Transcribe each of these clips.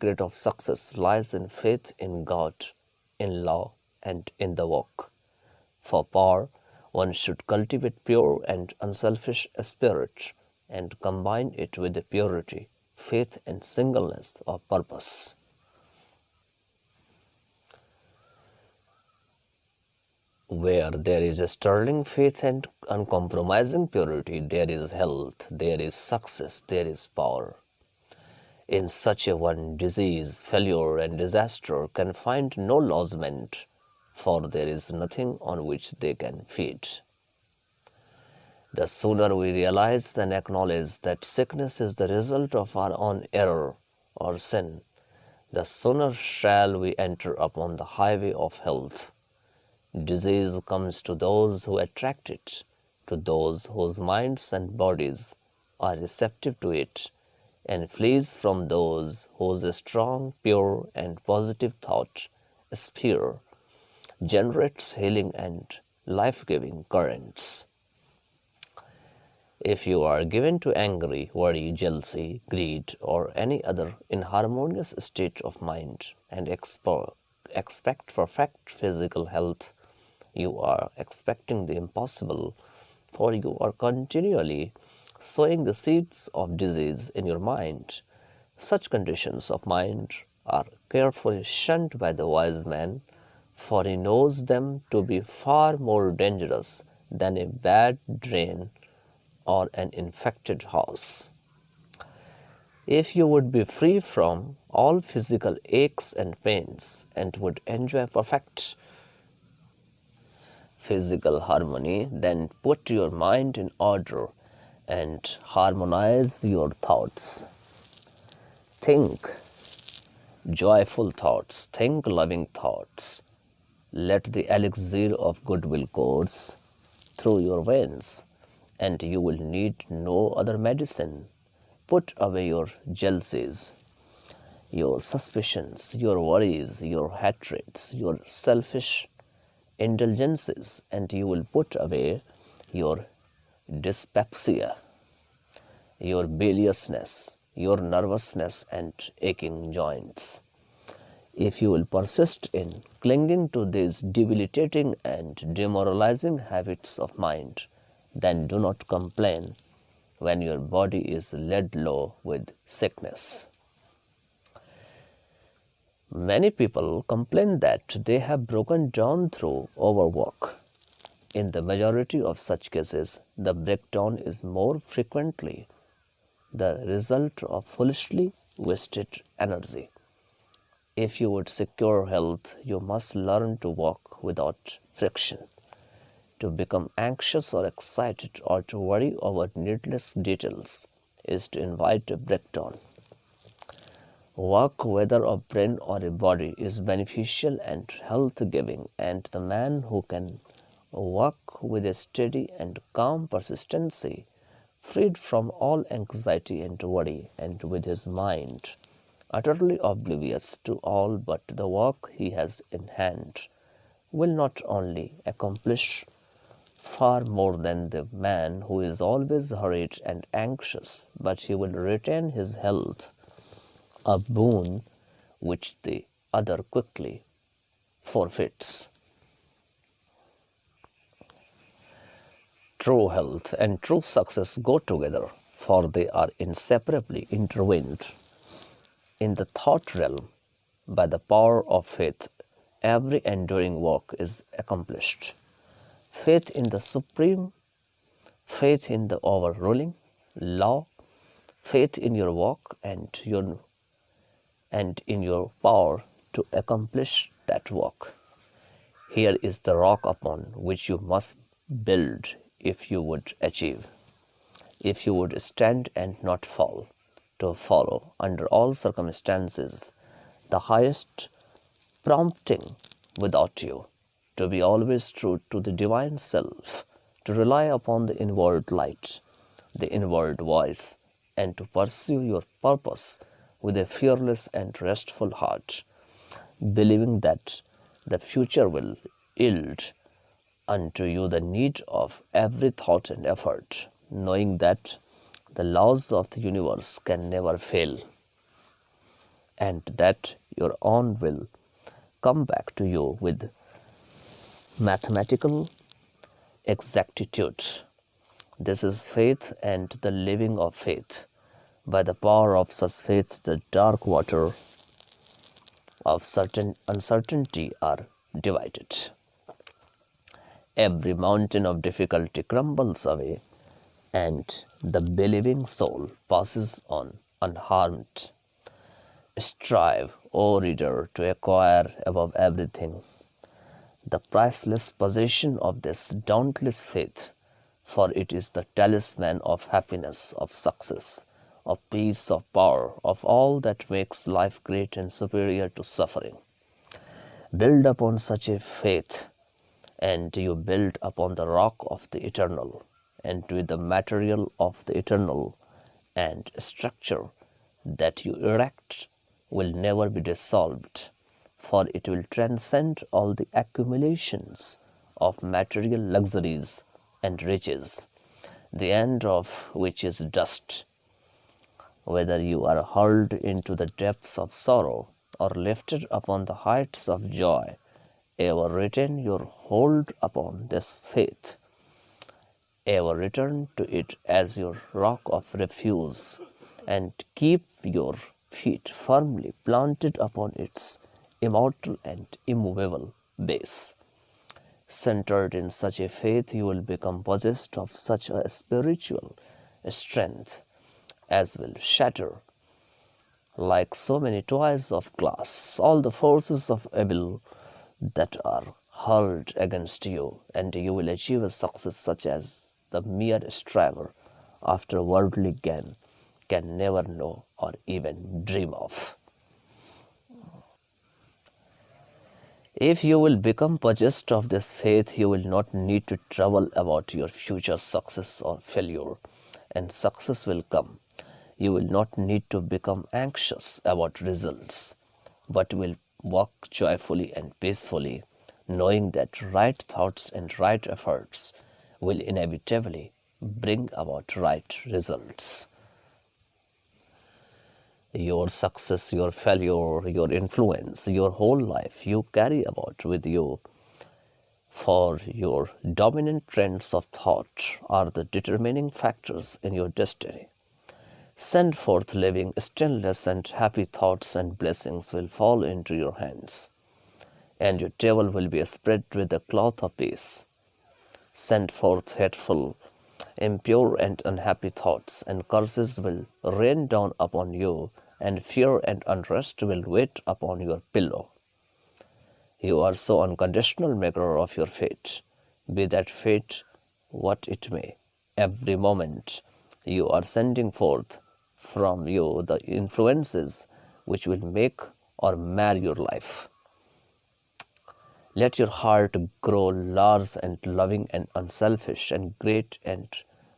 secret of success lies in faith in God, in law, and in the work. For power, one should cultivate pure and unselfish spirit and combine it with the purity, faith, and singleness of purpose. Where there is a sterling faith and uncompromising purity, there is health, there is success, there is power. In such a one, disease, failure, and disaster can find no lodgment, for there is nothing on which they can feed. The sooner we realize and acknowledge that sickness is the result of our own error or sin, the sooner shall we enter upon the highway of health. Disease comes to those who attract it, to those whose minds and bodies are receptive to it, and flees from those whose strong, pure, and positive thought sphere generates healing and life-giving currents. If you are given to angry, worry, jealousy, greed, or any other inharmonious state of mind and expect perfect physical health, you are expecting the impossible, for you are continually sowing the seeds of disease in your mind. Such conditions of mind are carefully shunned by the wise man, for he knows them to be far more dangerous than a bad drain or an infected house. If you would be free from all physical aches and pains and would enjoy perfect physical harmony, then put your mind in order and harmonize your thoughts. Think joyful thoughts, think loving thoughts. Let the elixir of goodwill course through your veins, and you will need no other medicine. Put away your jealousies, your suspicions, your worries, your hatreds, your selfish indulgences, and you will put away your dyspepsia, your biliousness, your nervousness, and aching joints. If you will persist in clinging to these debilitating and demoralizing habits of mind, then do not complain when your body is laid low with sickness. Many people complain that they have broken down through overwork. In the majority of such cases, the breakdown is more frequently the result of foolishly wasted energy. If you would secure health, you must learn to walk without friction. To become anxious or excited or to worry over needless details is to invite a breakdown. Work, whether of brain or a body, is beneficial and health-giving, and the man who can work with a steady and calm persistency, freed from all anxiety and worry, and with his mind utterly oblivious to all but the work he has in hand, will not only accomplish far more than the man who is always hurried and anxious, but he will retain his health, a boon which the other quickly forfeits. True health and true success go together, for they are inseparably intertwined. In the thought realm, by the power of faith, every enduring work is accomplished. Faith in the Supreme, faith in the overruling law, faith in your work and in your power to accomplish that work. Here is the rock upon which you must build if you would achieve, if you would stand and not fall, to follow under all circumstances the highest prompting without you, to be always true to the divine self, to rely upon the inward light, the inward voice, and to pursue your purpose with a fearless and restful heart, believing that the future will yield unto you the need of every thought and effort, knowing that the laws of the universe can never fail, and that your own will come back to you with mathematical exactitude. This is faith and the living of faith. By the power of such faith, the dark water of certain uncertainty are divided. Every mountain of difficulty crumbles away, and the believing soul passes on unharmed. Strive, O reader, to acquire above everything the priceless possession of this dauntless faith, for it is the talisman of happiness, of success, of peace, of power, of all that makes life great and superior to suffering. Build upon such a faith, and you build upon the rock of the eternal, and with the material of the eternal, and structure that you erect will never be dissolved, for it will transcend all the accumulations of material luxuries and riches, the end of which is dust. Whether you are hurled into the depths of sorrow or lifted upon the heights of joy, ever retain your hold upon this faith, ever return to it as your rock of refuge, and keep your feet firmly planted upon its immortal and immovable base. Centered in such a faith, you will become possessed of such a spiritual strength as will shatter, like so many toys of glass, all the forces of evil that are hurled against you, and you will achieve a success such as the mere striver after worldly gain can never know or even dream of. If you will become possessed of this faith, you will not need to trouble about your future success or failure, and success will come. You will not need to become anxious about results, but will walk joyfully and peacefully, knowing that right thoughts and right efforts will inevitably bring about right results. Your success, your failure, your influence, your whole life you carry about with you, for your dominant trends of thought are the determining factors in your destiny. Send forth living, stainless, and happy thoughts, and blessings will fall into your hands, and your table will be spread with the cloth of peace. Send forth hateful, impure, and unhappy thoughts, and curses will rain down upon you, and fear and unrest will wait upon your pillow. You are so unconditional maker of your fate, be that fate what it may. Every moment you are sending forth from you the influences which will make or mar your life. Let your heart grow large and loving and unselfish, and great and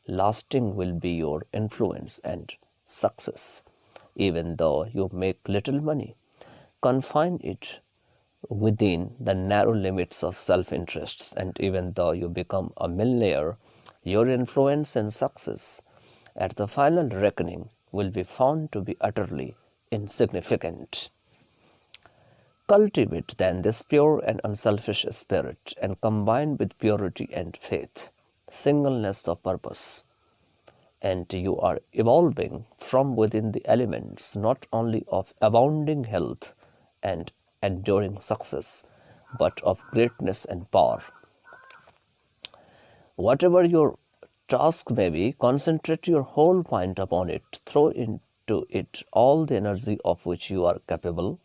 lasting will be your influence and success. Even though you make little money, confine it within the narrow limits of self-interests, and even though you become a millionaire, your influence and success at the final reckoning will be found to be utterly insignificant. Cultivate then this pure and unselfish spirit, and combine with purity and faith, singleness of purpose, and you are evolving from within the elements not only of abounding health and enduring success, but of greatness and power. Whatever your task may be, concentrate your whole mind upon it, throw into it all the energy of which you are capable.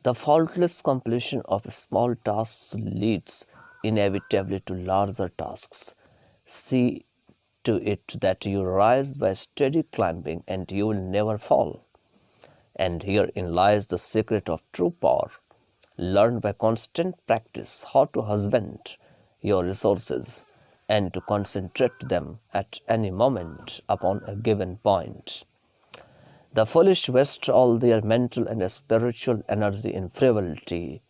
The faultless completion of small tasks leads inevitably to larger tasks. See to it that you rise by steady climbing, and you will never fall. And herein lies the secret of true power. Learn by constant practice how to husband your resources, and to concentrate them at any moment upon a given point. The foolish waste all their mental and spiritual energy in frivolity,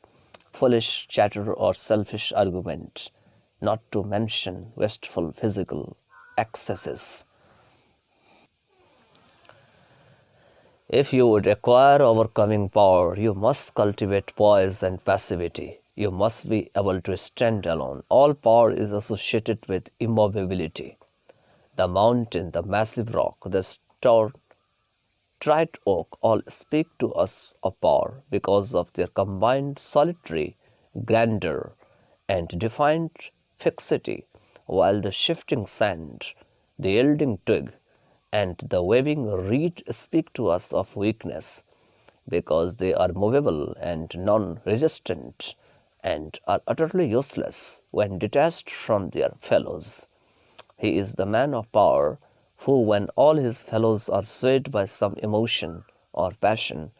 foolish chatter, or selfish argument, not to mention wasteful physical excesses. If you would acquire overcoming power, you must cultivate poise and passivity. You must be able to stand alone. All power is associated with immovability. The mountain, the massive rock, the stout oak all speak to us of power because of their combined solitary grandeur and defined fixity, while the shifting sand, the yielding twig, and the waving reed speak to us of weakness because they are movable and non resistant and are utterly useless when detached from their fellows. He is the man of power who, when all his fellows are swayed by some emotion or passion,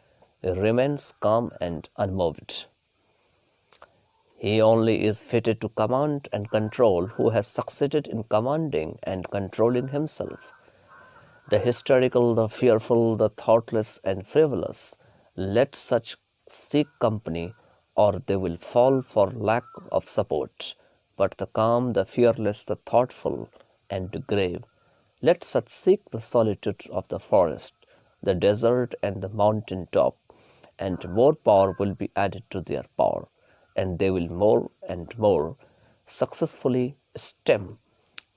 remains calm and unmoved. He only is fitted to command and control who has succeeded in commanding and controlling himself. The hysterical, the fearful, the thoughtless and frivolous, let such seek company, or they will fall for lack of support. But the calm, the fearless, the thoughtful and grave, let such seek the solitude of the forest, the desert and the mountain top, and more power will be added to their power, and they will more and more successfully stem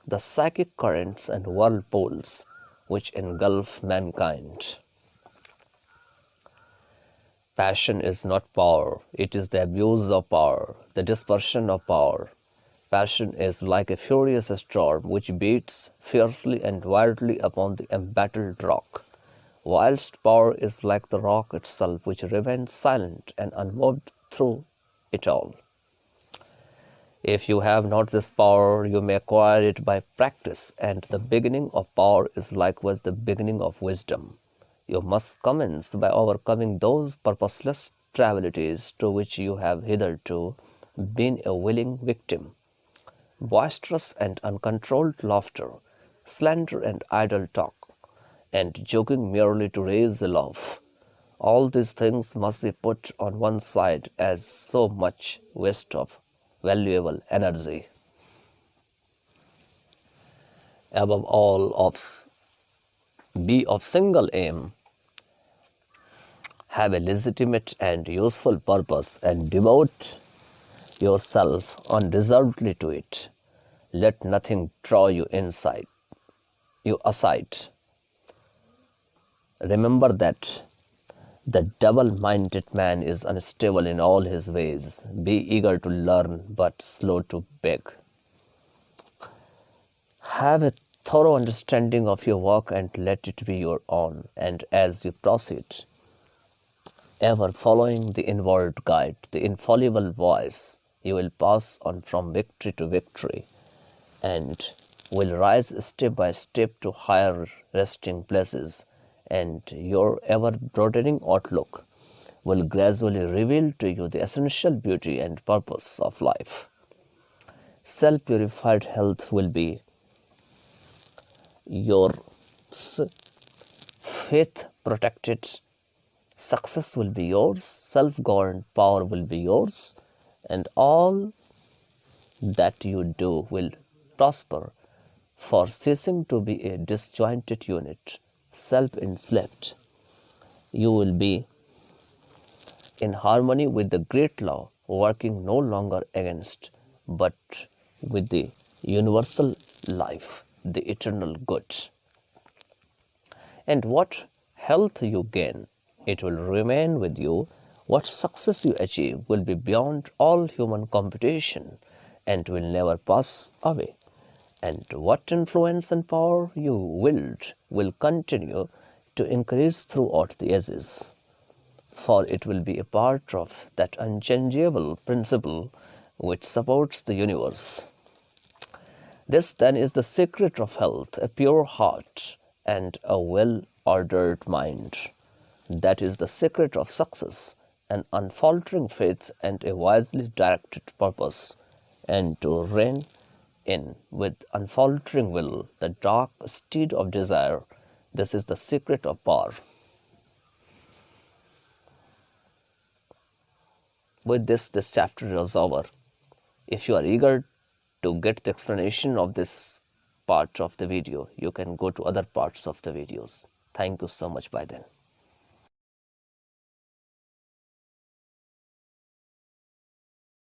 the psychic currents and whirlpools which engulf mankind. Passion is not power, it is the abuse of power, the dispersion of power. Passion is like a furious storm which beats fiercely and wildly upon the embattled rock, whilst power is like the rock itself which remains silent and unmoved through it all. If you have not this power, you may acquire it by practice, and the beginning of power is likewise the beginning of wisdom. You must commence by overcoming those purposeless trivialities to which you have hitherto been a willing victim. Boisterous and uncontrolled laughter, slander and idle talk, and joking merely to raise a laugh. All these things must be put on one side as so much waste of valuable energy. Above all, be of single aim, have a legitimate and useful purpose, and devote yourself unreservedly to it. Let nothing draw you aside. Remember that the double-minded man is unstable in all his ways. Be eager to learn, but slow to beg. Have a thorough understanding of your work and let it be your own. And as you proceed, ever following the inward guide, the infallible voice, you will pass on from victory to victory and will rise step by step to higher resting places, and your ever broadening outlook will gradually reveal to you the essential beauty and purpose of life. Self-purified health will be your faith protected, success will be yours, self-governed power will be yours, and all that you do will prosper, for ceasing to be a disjointed unit, self-enslaved, you will be in harmony with the great law, working no longer against, but with the universal life, the eternal good. And what health you gain, it will remain with you. What success you achieve will be beyond all human computation and will never pass away. And what influence and power you wield will continue to increase throughout the ages, for it will be a part of that unchangeable principle which supports the universe. This then is the secret of health, a pure heart and a well-ordered mind. That is the secret of success, an unfaltering faith and a wisely directed purpose, and to rein in with unfaltering will the dark steed of desire. This is the secret of power. With this chapter is over. If you are eager to get the explanation of this part of the video, you can go to other parts of the videos. Thank you so much by then.